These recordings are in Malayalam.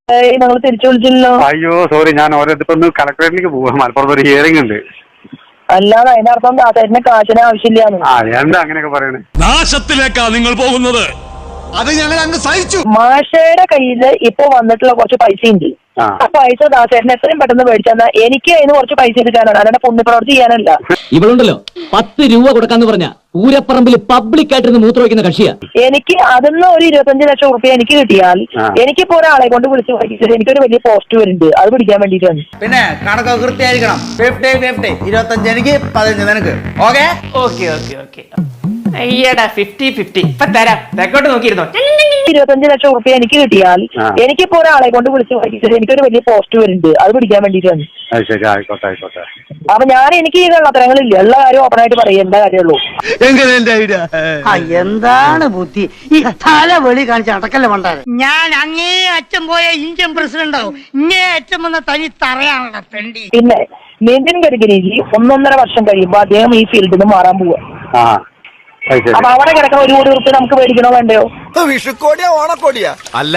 നിങ്ങൾ തിരിച്ചു വിളിച്ചില്ലല്ലോ. അയ്യോ സോറി, ഞാൻ ഓരോരുത്തർ കളക്ടറേറ്റിലേക്ക് പോവാ, മലപ്പുറത്ത് ഒരു ഹിയറിംഗ് ഉണ്ട്. അല്ലാതെ അതിനർത്ഥം ദാസേട്ടന് കാശിന് ആവശ്യമില്ലാന്ന്. എന്താ അങ്ങനെയൊക്കെ പറയണേ? നാശത്തിലേക്കാ നിങ്ങൾ പോകുന്നത്. അത് ഞങ്ങൾ അങ്ങ് സഹിച്ചു. മാഷയുടെ കയ്യില് ഇപ്പൊ വന്നിട്ടുള്ള കുറച്ച് പൈസ ഉണ്ട്. ആ പൈസ ദാസേട്ടന് എത്രയും പെട്ടെന്ന് മേടിച്ചാൽ എനിക്ക് അതിന് കുറച്ച് പൈസ എടുക്കാനാണ്, അല്ലാതെ പുണ്യപ്രവർത്തി ചെയ്യാനല്ല. ഇവളുണ്ടല്ലോ 10 രൂപ കൊടുക്കാന്ന് പറഞ്ഞ പൂരപ്പറമ്പിൽ പബ്ലിക് ആയിട്ടിരുന്ന് മൂത്രവയ്ക്കുന്ന കക്ഷിയാ. എനിക്ക് അതിന്ന് ഒരു 25 ലക്ഷം റുപ്യ എനിക്ക് കിട്ടിയാൽ എനിക്കിപ്പോ ഒരാളെ കൊണ്ട് വിളിച്ച് പഠിച്ചത് എനിക്കൊരു വലിയ പോസ്റ്റ് വരുന്നുണ്ട്, അത് പിടിക്കാൻ വേണ്ടിയിട്ടാണ്. പിന്നെ കണക്കൊക്കെ കൃത്യമായിരിക്കണം. 50-50 25 എനിക്ക് 15 നിനക്ക്. Okay okay okay okay. അയ്യടാ 50-50 ഇപ്പൊ തരാം. തെക്കോട്ട് നോക്കിയിരുന്നോ. 25 ലക്ഷം റുപ്യ എനിക്ക് കിട്ടിയാൽ എനിക്കിപ്പോ ഒരാളെ കൊണ്ട് വിളിച്ച് പഠിച്ചത് എനിക്കൊരു വലിയ പോസ്റ്റ് വരുന്നുണ്ട്, അത് പിടിക്കാൻ വേണ്ടിയിട്ടാണ്. ആയിക്കോട്ടെ ആയിക്കോട്ടെ. അപ്പൊ എനിക്ക് ഈ കള്ളത്തരങ്ങളില്ല, ഉള്ള കാര്യം ഓപ്പണായിട്ട് പറയേണ്ട കാര്യമുള്ളൂ. എന്താണ് ബുദ്ധി ഈ തല വെളി കാണിച്ച അടക്കല്ലേ മണ്ടാരെ. ഞാൻ അങ്ങേ അച്ഛൻ പോയ ഇന്ത്യൻ പ്രസിഡന്റ് ആവും, ഇങ്ങേ അച്ഛൻ വന്ന തനി തറയാണല്ലോ തെണ്ടി. പിന്നെ നിതിൻ ഗഡ്കരിജി 1.5 വർഷം കഴിയുമ്പോ അദ്ദേഹം ഈ ഫീൽഡിൽ നിന്ന് മാറാൻ പോവാ. അപ്പൊ അവിടെ കിടക്കുന്ന 1 കോടി റുപ്യ നമുക്ക് മേടിക്കണോ വേണ്ടയോ? വിഷുക്കോടിയാ ഓണക്കോടിയാ? അല്ല,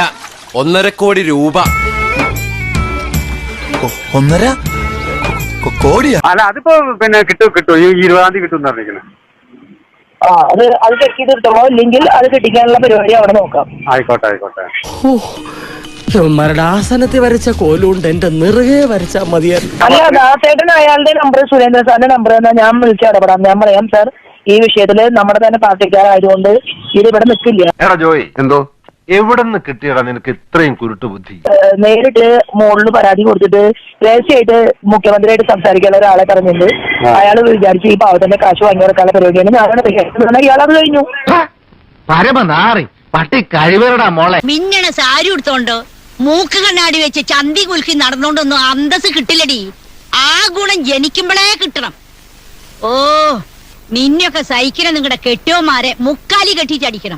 1.5 കോടി രൂപ. 1.5 കോടിയാ? അല്ല അതിപ്പോ പിന്നെ കിട്ടും ഈ 20-ാം തീയതി കിട്ടും പറഞ്ഞിരിക്കുന്നത്. അത് ചെക്ക് ചെയ്ത് എടുത്തോളൂ, ഇല്ലെങ്കിൽ അത് കിട്ടിക്കാനുള്ള പരിപാടി അവിടെ നോക്കാം. ആയിക്കോട്ടെ ആയിക്കോട്ടെ. ആസനത്തിൽ വരച്ച കോലുകൊണ്ട് എന്റെ നിറുകെ വരച്ചാ മതിയായിരുന്നു. അല്ല ദാസേട്ടൻ അയാളുടെ നമ്പർ സുരേന്ദ്രൻ സാറിന്റെ നമ്പർ എന്നാ ഞാൻ വിളിച്ചിടപെടാം. ഞാൻ പറയാം സാർ, ഈ വിഷയത്തില് നമ്മുടെ തന്നെ പാർട്ടിക്കാരായതുകൊണ്ട് ഇത് ഇവിടെ നിൽക്കില്ല. എടാ ജോയ്, എന്തോ എവിടെ നിന്ന് കിട്ടിയടാ നിനക്ക് ഇത്രയും കുരുട്ടു ബുദ്ധി? നേരിട്ട് മോളില് പരാതി കൊടുത്തിട്ട് രഹസ്യമായിട്ട് മുഖ്യമന്ത്രിയായിട്ട് സംസാരിക്കാനുള്ള ഒരാളെ പറഞ്ഞിട്ടുണ്ട്. അയാൾ വിചാരിച്ച് ഈ പാവത്തിന്റെ കാശ് വാങ്ങി കൊടുക്കാനുള്ള പരിപാടിയാണ്. ഞാനാണ് ഇയാളത് കഴിഞ്ഞു. പരമനാറി പട്ടി കഴിവരടാ മോളെ. മിന്നണ സാരി ഉടുത്തോണ്ടോ മൂക്ക് കണ്ണാടി വെച്ച് ചന്തി കുലുക്കി നടന്നോണ്ടൊന്നും അന്തസ് കിട്ടില്ലടി. ആ ഗുണം ജനിക്കുമ്പോഴേ കിട്ടണം. ഓ നിന്നൊക്കെ സഹിക്കണം നിങ്ങളുടെ കെട്ടിയോമാരെ മുക്കാലി കെട്ടിച്ചടിക്കണം.